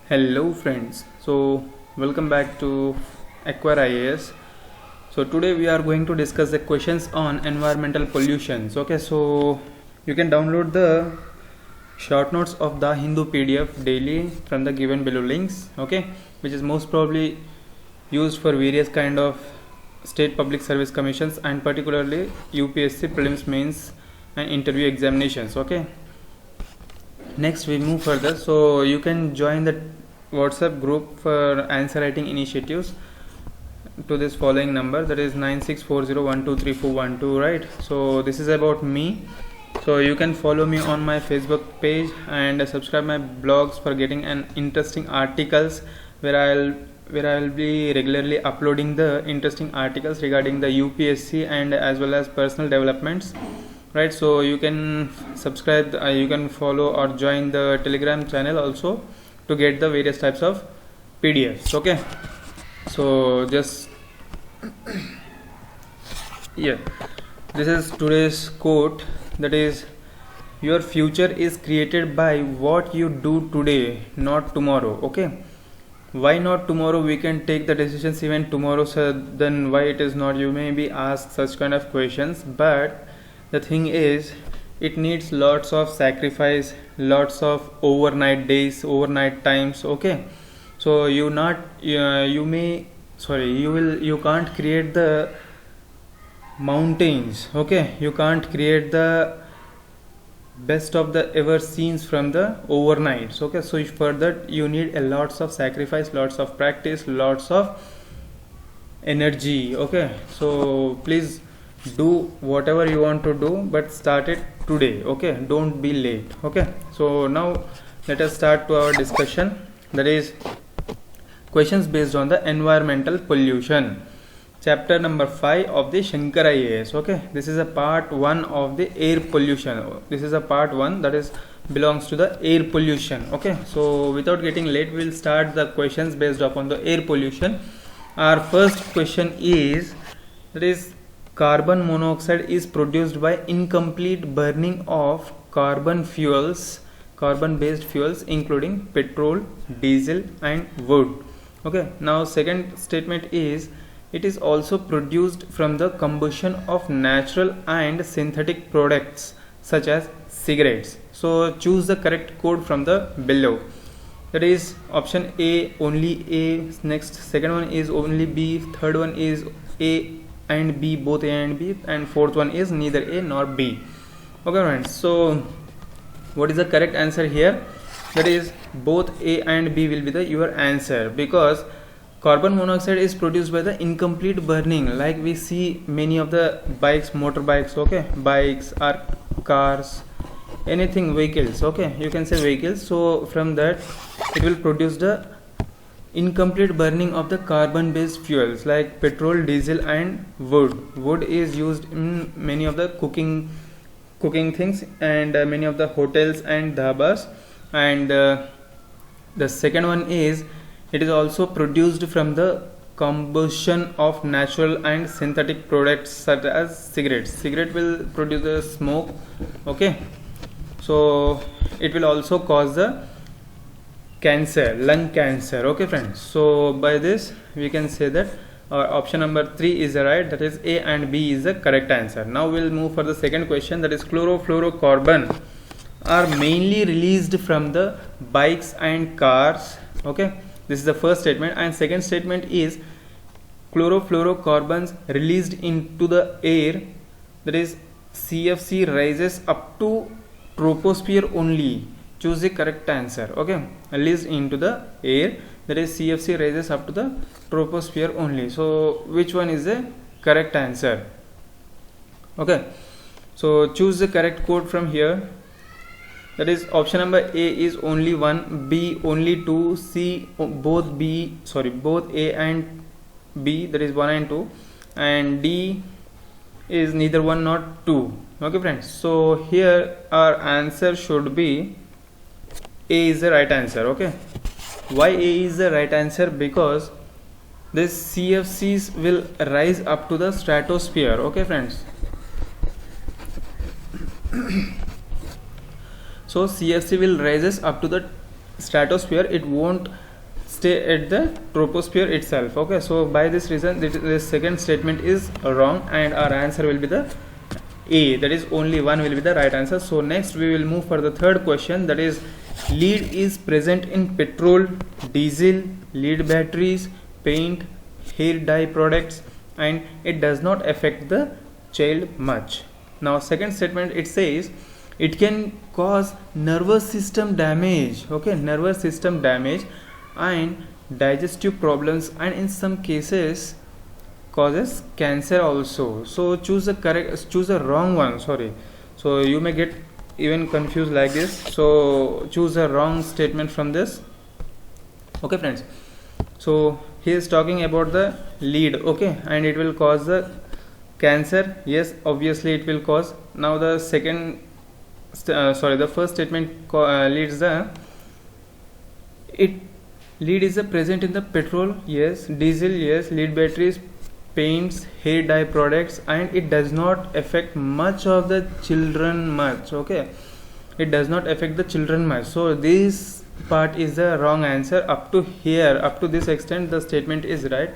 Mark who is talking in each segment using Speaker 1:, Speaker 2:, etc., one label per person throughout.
Speaker 1: Hello friends, so welcome back to Acquire IAS. So today we are going to discuss the questions on environmental pollutions. Okay, so you can download the short notes of the Hindu PDF daily from the given below links, okay, which is most probably used for various kind of state public service commissions and particularly UPSC prelims, mains and interview examinations. Okay, next we move further, so you can join the WhatsApp group for answer writing initiatives to this following number, that is 9640123412, right? So this is about me, so you can follow me on my Facebook page and subscribe my blogs for getting an interesting articles where I'll be regularly uploading the interesting articles regarding the UPSC and as well as personal developments, right? So you can subscribe, you can follow or join the Telegram channel also to get the various types of PDFs. Okay, so just yeah, this is today's quote, that is, your future is created by what you do today, not tomorrow. Okay, why not tomorrow? We can take the decisions even tomorrow, so then why it is not? You may be asked such kind of questions, but the thing is, it needs lots of sacrifice, lots of overnight days, overnight times. Okay, so you can't create the mountains. Okay, you can't create the best of the ever scenes from the overnights. Okay, so for that you need a lots of sacrifice, lots of practice, lots of energy. Okay, so please do whatever you want to do, but start it today. Okay, don't be late. Okay, so now let us start to our discussion, that is questions based on the environmental pollution, chapter number 5 of the Shankar IAS. Okay, this is a part 1 of the air pollution. This is a part 1 that is belongs to the air pollution. Okay, so without getting late, we will start the questions based upon the air pollution. Our first question is, that is, carbon monoxide is produced by incomplete burning of carbon based fuels including petrol, diesel and wood. Okay, now second statement is, it is also produced from the combustion of natural and synthetic products such as cigarettes. So choose the correct code from the below, that is option A, only A, next second one is only B, third one is A and B, both A and B, and fourth one is neither A nor B. Okay friends, so what is the correct answer here? That is both A and B will be your answer, because carbon monoxide is produced by the incomplete burning, like we see many of the bikes, motorbikes, okay, bikes or cars, anything, vehicles, okay, you can say vehicles. So from that it will produce the incomplete burning of the carbon based fuels like petrol, diesel and wood is used in many of the cooking things and many of the hotels and dhabas. And the second one is, it is also produced from the combustion of natural and synthetic products such as cigarette will produce the smoke. Okay, so it will also cause the cancer, lung cancer. Okay friends, so by this we can say that our option number 3 is the right, that is A and B is the correct answer. Now we'll move for the second question, that is chlorofluorocarbon are mainly released from the bikes and cars. Okay, this is the first statement, and second statement is, chlorofluorocarbons released into the air, that is CFC, rises up to troposphere only. Choose the correct answer. Okay, released into the air, that is CFC rises up to the troposphere only. So which one is the correct answer? Okay, so choose the correct code from here, that is option number A is only 1, B only 2, C both A and B, that is 1 and 2, and D is neither 1 nor 2. Okay friends, so here our answer should be A is the right answer. Okay, why A is the right answer? Because this CFCs will rise up to the stratosphere. Okay friends, so CFC will rises up to the stratosphere, it won't stay at the troposphere itself. Okay, so by this reason this second statement is wrong, and our answer will be the A, that is only one will be the right answer. So next we will move for the third question, that is lead is present in petrol, diesel, lead batteries, paint, hair dye products, and it does not affect the child much. Now second statement, it says it can cause nervous system damage. Okay, nervous system damage and digestive problems, and in some cases causes cancer also. So choose the wrong one. Sorry, so you may get even confused like this. So choose a wrong statement from this. Okay friends, so he is talking about the lead, okay, and it will cause the cancer. Yes, obviously it will cause. Now the the first statement leads the lead is present in the petrol, yes, diesel, yes, lead batteries, paints, hair dye products, and it does not affect much of the children much. Okay, it does not affect the children much. So this part is the wrong answer. Up to here, up to this extent, the statement is right.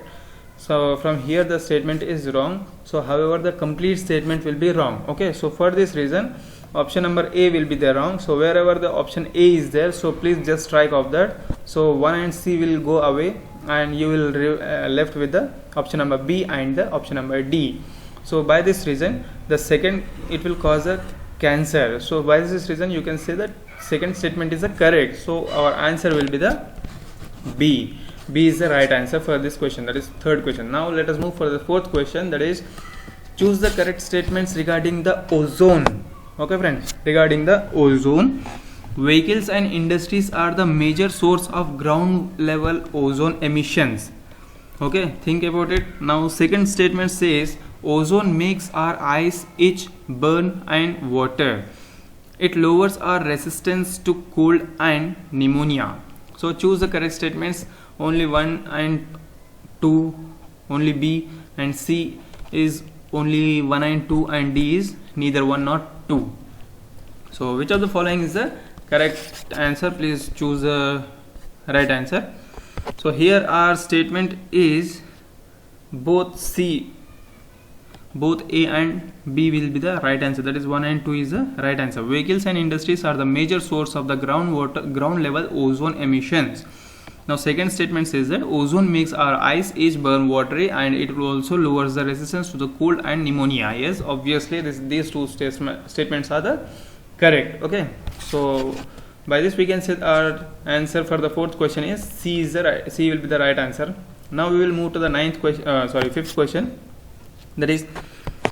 Speaker 1: So from here the statement is wrong. So however the complete statement will be wrong. Okay, so for this reason option number A will be the wrong. So wherever the option A is there, so please just strike off that. So 1 and C will go away, and you will left with the option number B and the option number D. So by this reason the second, it will cause a cancer. So by this reason you can say that second statement is the correct. So our answer will be the B. B is the right answer for this question, that is third question. Now let us move for the fourth question, that is choose the correct statements regarding the ozone. Okay friends, regarding the ozone, vehicles and industries are the major source of ground level ozone emissions. Okay, think about it. Now second statement says ozone makes our eyes itch, burn and water. It lowers our resistance to cold and pneumonia. So choose the correct statements. Only 1 and 2, only B, and C is only 1 and 2, and D is neither 1 nor 2. So which of the following is the correct answer? Please choose the right answer. So here our statement is both C, both A and B will be the right answer, that is 1 and 2 is the right answer. Vehicles and industries are the major source of the ground level ozone emissions. Now second statement says that ozone makes our eyes itch, burn, watery, and it will also lowers the resistance to the cold and pneumonia. Yes, obviously these two statements are the correct. Okay, so by this we can say our answer for the fourth question is C is the right, C will be the right answer. Now we will move to the fifth question, that is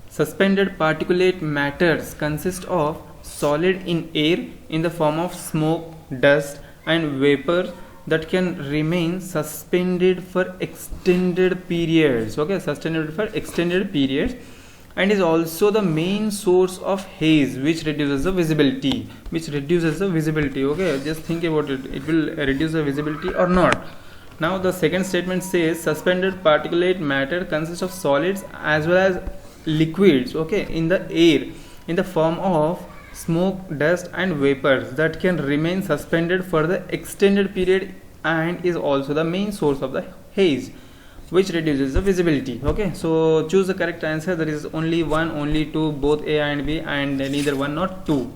Speaker 1: suspended particulate matters consist of solid in air in the form of smoke, dust and vapor that can remain suspended for extended periods. Okay, suspended for extended periods, and is also the main source of haze, which reduces the visibility. Okay, just think about it, it will reduce the visibility or not. Now the second statement says suspended particulate matter consists of solids as well as liquids, okay, in the air in the form of smoke, dust and vapors that can remain suspended for the extended period, and is also the main source of the haze, which reduces the visibility. Okay, so choose the correct answer. There is only 1, only 2, both A and B, and neither 1 nor 2.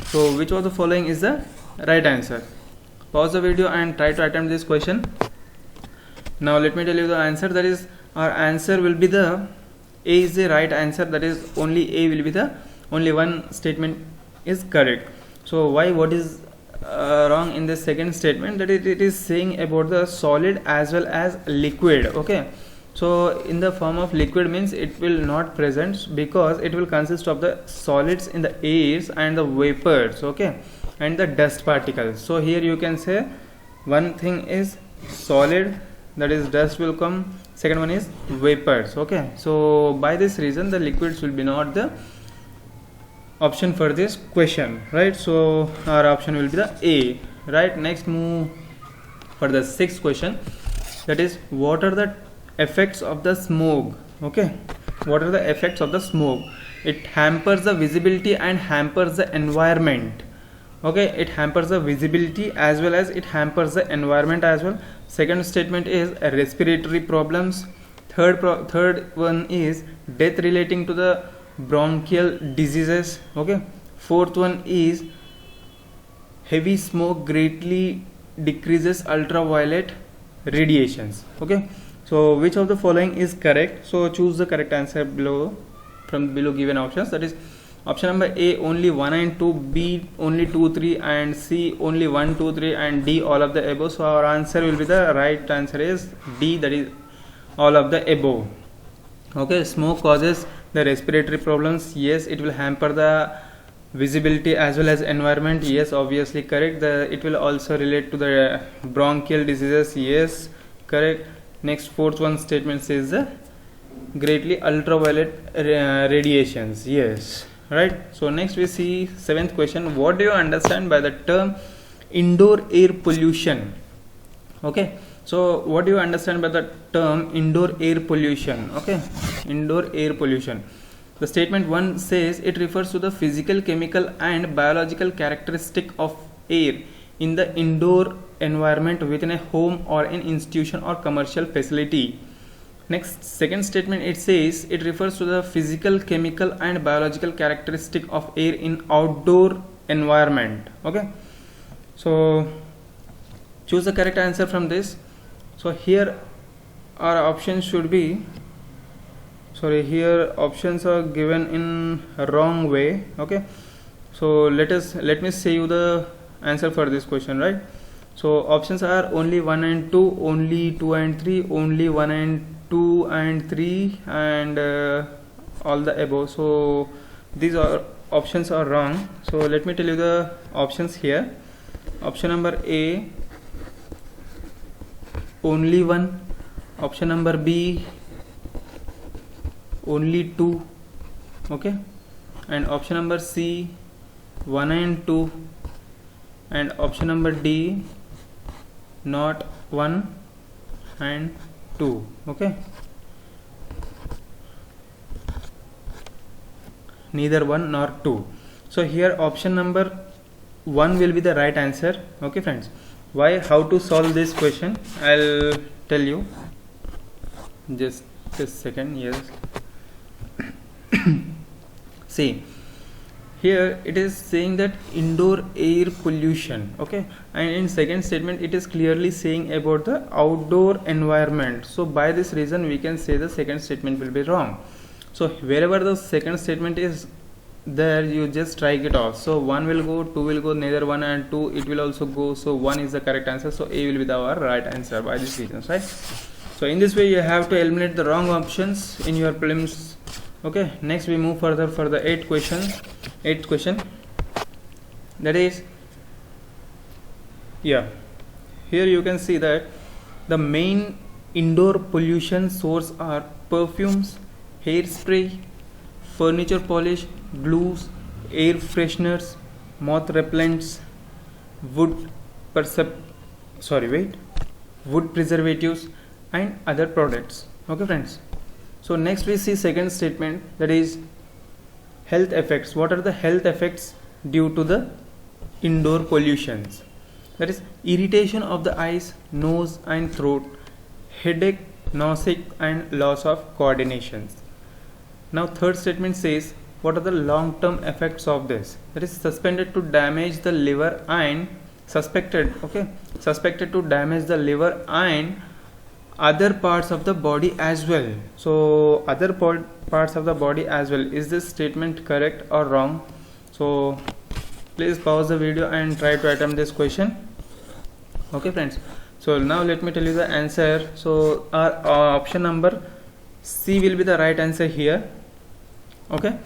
Speaker 1: So which of the following is the right answer? Pause the video and try to attempt this question. Now let me tell you the answer. That is, our answer will be the A is the right answer, that is only A will be the only one statement is correct. So why, what is wrong in the second statement? That it is saying about the solid as well as liquid. Okay, so in the form of liquid means it will not present, because it will consist of the solids in the airs and the vapors, okay, and the dust particles. So here you can say one thing is solid, that is dust will come, second one is vapors. Okay, so by this reason the liquids will be not the option for this question, right? So our option will be the A, right? Next move for the sixth question, that is what are the effects of the smoke? Okay, what are the effects of the smoke? It hampers the visibility and hampers the environment. Okay, it hampers the visibility as well as it hampers the environment as well. Second statement is respiratory problems. Third one is death relating to the bronchial diseases. Okay, fourth one is heavy smoke greatly decreases ultraviolet radiations. Okay, so which of the following is correct? So choose the correct answer below from below given options. That is option number A only 1 and 2, B only 2 3, and C only 1 2 3, and D all of the above. So our answer will be, the right answer is D, that is all of the above. Okay, smoke causes the respiratory problems. Yes, it will hamper the visibility as well as environment. Yes, obviously correct. It will also relate to the bronchial diseases. Yes, correct. Next, fourth one statement says the greatly ultraviolet radiations. Yes, right. So next we see seventh question. What do you understand by the term indoor air pollution? Okay, so what do you understand by the term indoor air pollution? Okay, indoor air pollution. The statement 1 says it refers to the physical, chemical and biological characteristic of air in the indoor environment within a home or an institution or commercial facility. Next, second statement, it says it refers to the physical, chemical and biological characteristic of air in outdoor environment. Okay, so choose the correct answer from this. So here our options should be, here options are given in a wrong way. Okay, so let me say you the answer for this question, right? So options are only 1 and 2, only 2 and 3, only 1 and 2 and 3, and all the above. So these are options are wrong. So let me tell you the options here. Option number A only 1, option number B only 2, okay, and option number C 1 and 2, and option number D not 1 and 2. Okay, neither 1 nor 2. So here option number 1 will be the right answer. Okay friends, why, how to solve this question, I'll tell you, just a second. Yes, see here it is saying that indoor air pollution. Okay, and in second statement it is clearly saying about the outdoor environment. So by this reason we can say the second statement will be wrong. So wherever the second statement is there, you just strike it off. So 1 will go, 2 will go, neither 1 and 2 it will also go. So 1 is the correct answer. So A will be our right answer by this reason, right? So in this way you have to eliminate the wrong options in your prelims. Okay, next we move further for the eighth question. That is, here you can see that the main indoor pollution source are perfumes, hairspray, furniture polish, glues, air fresheners, moth repellents, wood preservatives and other products. Okay friends, so next we see second statement, that is health effects. What are the health effects due to the indoor pollutions? That is irritation of the eyes, nose and throat, headache, nausea and loss of coordination. Now third statement says what are the long term effects of this? That is suspected to damage the liver and suspected to damage the liver and other parts of the body as well. So other parts of the body as well. Is this statement correct or wrong? So please pause the video and try to attempt this question. Okay friends, so now let me tell you the answer. So our option number C will be the right answer here. Okay,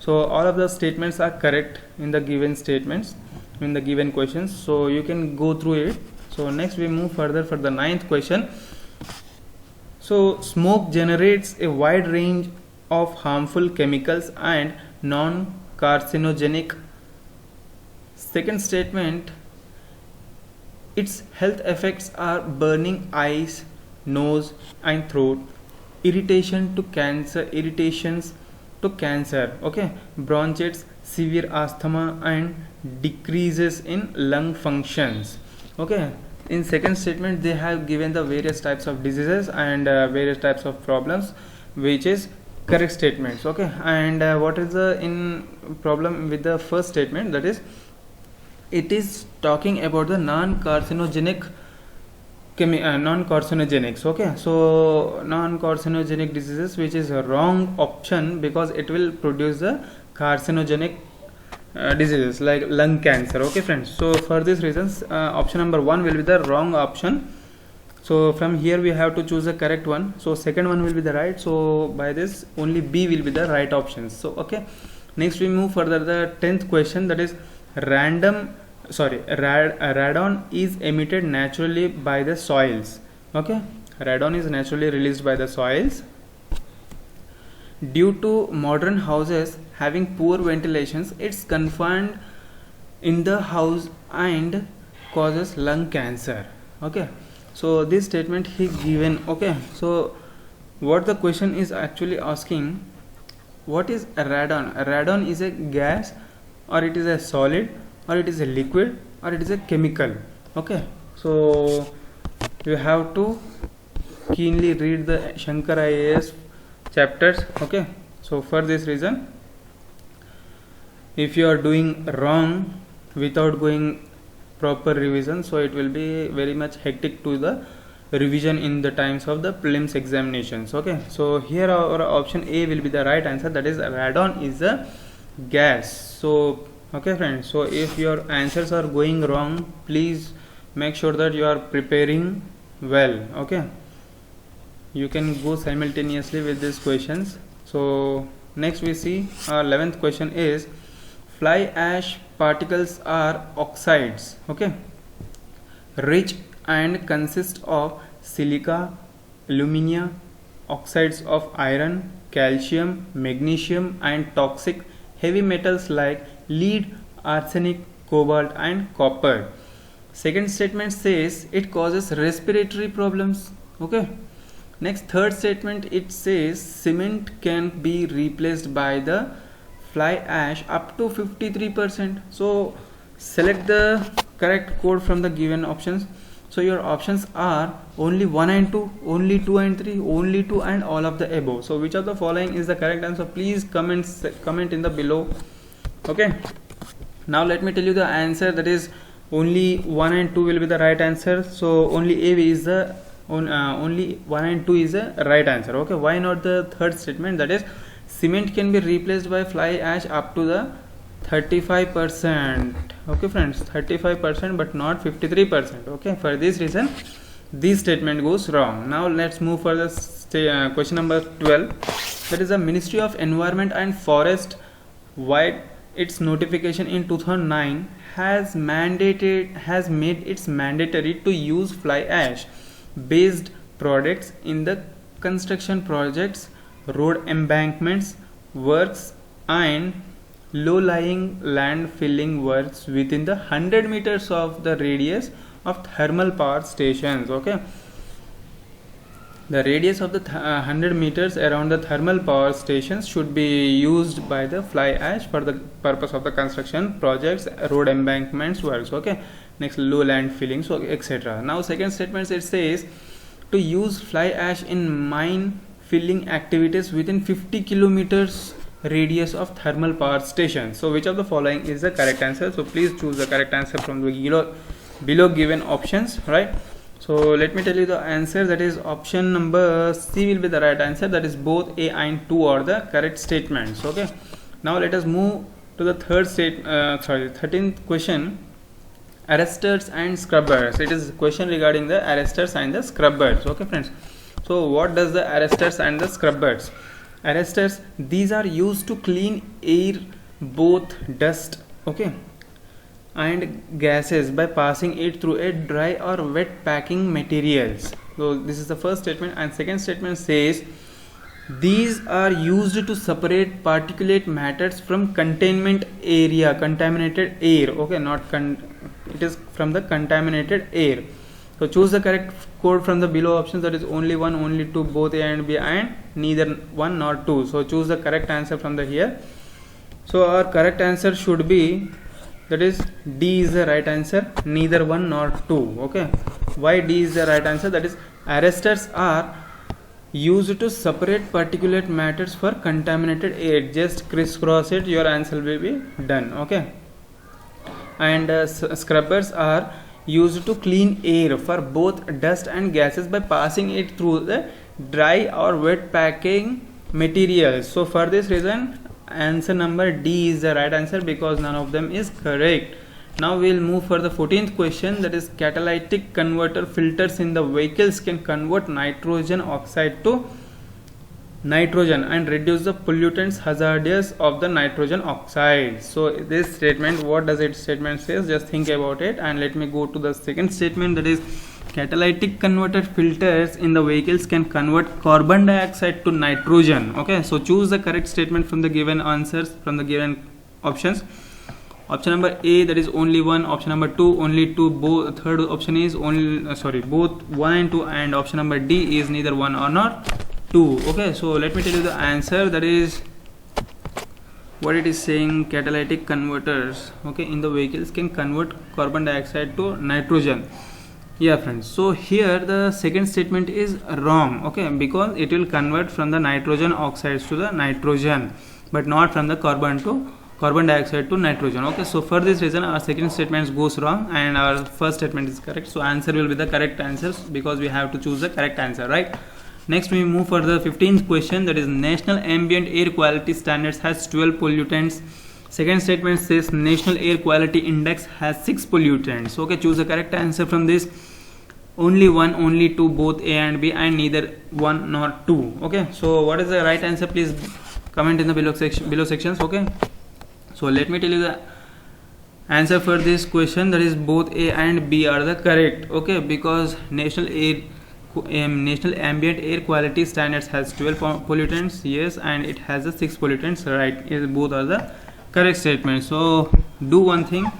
Speaker 1: so all of the statements are correct in the given statements, in the given questions, so you can go through it. So next we move further for the ninth question. So smoke generates a wide range of harmful chemicals and non-carcinogenic. Second statement, its health effects are burning eyes, nose and throat, irritations to cancer, okay, bronchitis, severe asthma and decreases in lung functions. Okay, in second statement they have given the various types of diseases and various types of problems, which is correct statements. Okay, and what is the in problem with the first statement, that is it is talking about the non-carcinogenic non-carcinogenics. Okay, so non-carcinogenic diseases, which is a wrong option because it will produce the carcinogenic diseases like lung cancer. Okay friends, so for these reasons option number 1 will be the wrong option. So from here we have to choose the correct one. So second one will be the right, so by this only B will be the right options. So okay, next we move further. The 10th question, that is radon is emitted naturally by the soils. Okay, radon is naturally released by the soils due to modern houses having poor ventilations. It's confined in the house and causes lung cancer. Okay, so this statement he given. Okay, so what the question is actually asking, what is radon? Radon is a gas, or it is a solid, or it is a liquid, or it is a chemical. Okay, so you have to keenly read the Shankar IAS chapters. Okay, so for this reason, if you are doing wrong without going proper revision, so it will be very much hectic to the revision in the times of the prelims examinations. Okay, so here our option A will be the right answer, that is radon is a gas. So okay friends, so if your answers are going wrong, please make sure that you are preparing well. Okay, you can go simultaneously with these questions. So next we see our 11th question is fly ash particles are oxides, okay, rich and consist of silica, alumina, oxides of iron, calcium, magnesium, and toxic heavy metals like lead, arsenic, cobalt, and copper. Second statement says it causes respiratory problems. Okay, next third statement, it says cement can be replaced by the fly ash up to 53%. So select the correct code from the given options. So your options are only 1 and 2, only 2 and 3, only 2, and all of the above. So which of the following is the correct answer? Please comment in the below. Okay, now let me tell you the answer, that is only 1 and 2 will be the right answer. So only A is the only 1 and 2 is the right answer. Okay, why not the third statement, that is cement can be replaced by fly ash up to the 35%. Okay friends, 35% but not 53%. Okay, for this reason this statement goes wrong. Now let's move for the question number 12, that is the Ministry of Environment and Forest wide its notification in 2009 has made it mandatory to use fly ash based products in the construction projects, road embankments works, and low-lying land filling works within the 100 meters of the radius of thermal power stations. Okay, the radius of the 100 meters around the thermal power stations should be used by the fly ash for the purpose of the construction projects, road embankments works. Okay, next low land filling, so etc. Now second statement, it says to use fly ash in mine filling activities within 50 kilometers radius of thermal power stations. So which of the following is the correct answer? So please choose the correct answer from the below given options, right? So let me tell you the answer, that is option number C will be the right answer, that is both A and 2 are the correct statements. Okay, now let us move to the 13th question, arresters and scrubbers. It is a question regarding the arresters and the scrubbers. Okay friends, so what does the arresters and the scrubbers? Arresters, these are used to clean air, both dust, okay, and gases by passing it through a dry or wet packing materials. So this is the first statement, and second statement says these are used to separate particulate matters from containment area, contaminated air. Okay, not it is from the contaminated air. So choose the correct code from the below options, that is only 1, only 2, both A and B, and neither 1 nor 2. So choose the correct answer from the here. So our correct answer should be, that is D is the right answer, neither 1 nor 2. Okay, why D is the right answer? That is, arresters are used to separate particulate matters for contaminated air. Just crisscross it, your answer will be done. Okay, and scrubbers are used to clean air for both dust and gases by passing it through the dry or wet packing materials. So for this reason, answer number D is the right answer, because none of them is correct. Now we will move for the 14th question, that is, catalytic converter filters in the vehicles can convert nitrogen oxide to nitrogen and reduce the pollutants hazardous of the nitrogen oxide. So this statement, what does it statement says? Just think about it, and let me go to the second statement, that is, catalytic converter filters in the vehicles can convert carbon dioxide to nitrogen. Okay, so choose the correct statement from the given answers, from the given options. Option number A, that is only 1. Option number 2, only 2. Both. Third option is only both 1 and 2. And option number D is neither 1 or not 2. Okay, so let me tell you the answer. That is what it is saying. Catalytic converters, okay, in the vehicles can convert carbon dioxide to nitrogen. Yeah friends, so here the second statement is wrong. Okay, because it will convert from the nitrogen oxides to the nitrogen, but not from the carbon dioxide to nitrogen. Okay, so for this reason our second statement goes wrong and our first statement is correct. So answer will be the correct answers, because we have to choose the correct answer, right? Next we move for the 15th question, that is, National Ambient Air Quality Standards has 12 pollutants. Second statement says National Air Quality Index has 6 pollutants. Okay, choose the correct answer from this. Only 1, only 2, both A and B, and neither 1 nor 2. Okay, so what is the right answer? Please comment in the below sections. Okay, so let me tell you the answer for this question, that is both A and B are the correct. Okay, because National Ambient Air Quality Standards has 12 pollutants, yes, and it has the 6 pollutants, right? Both are the correct statements. So do one thing,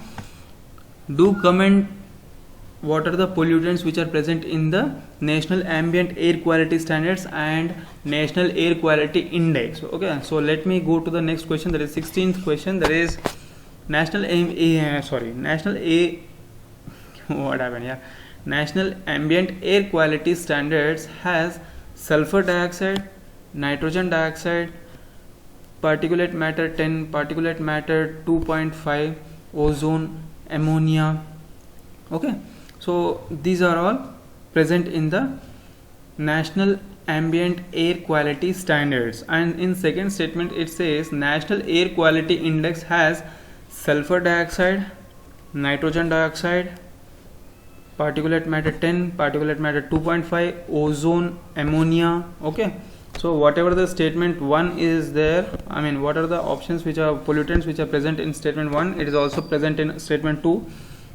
Speaker 1: do comment what are the pollutants which are present in the National Ambient Air Quality Standards and National Air Quality Index. Okay, so let me go to the next question, that is 16th question, that is National Ambient Air Quality Standards has sulfur dioxide, nitrogen dioxide, particulate matter 10, particulate matter 2.5, ozone, ammonia. Okay, so these are all present in the National Ambient Air Quality Standards. And in second statement it says National Air Quality Index has sulfur dioxide, nitrogen dioxide, particulate matter 10, particulate matter 2.5, ozone, ammonia. Okay, so whatever the statement 1 is there, I mean what are the options which are pollutants which are present in statement 1, it is also present in statement 2.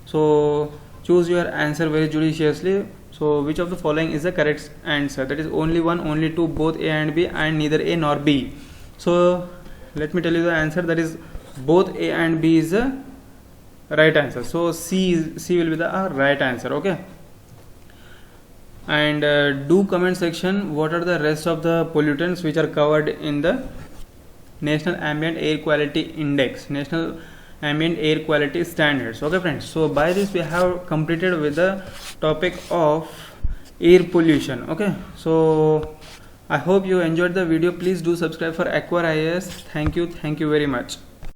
Speaker 1: So choose your answer very judiciously. So which of the following is the correct answer? That is only 1, only 2, both A and B, and neither A nor B. So let me tell you the answer, that is both A and B is the right answer. So C will be the right answer. Okay, and do comment section what are the rest of the pollutants which are covered in the National Ambient Air Quality Index, National Ambient Air Quality Standards. Okay friends, so by this we have completed with the topic of air pollution. Okay, so I hope you enjoyed the video. Please do subscribe for Aquar IAS. Thank you very much.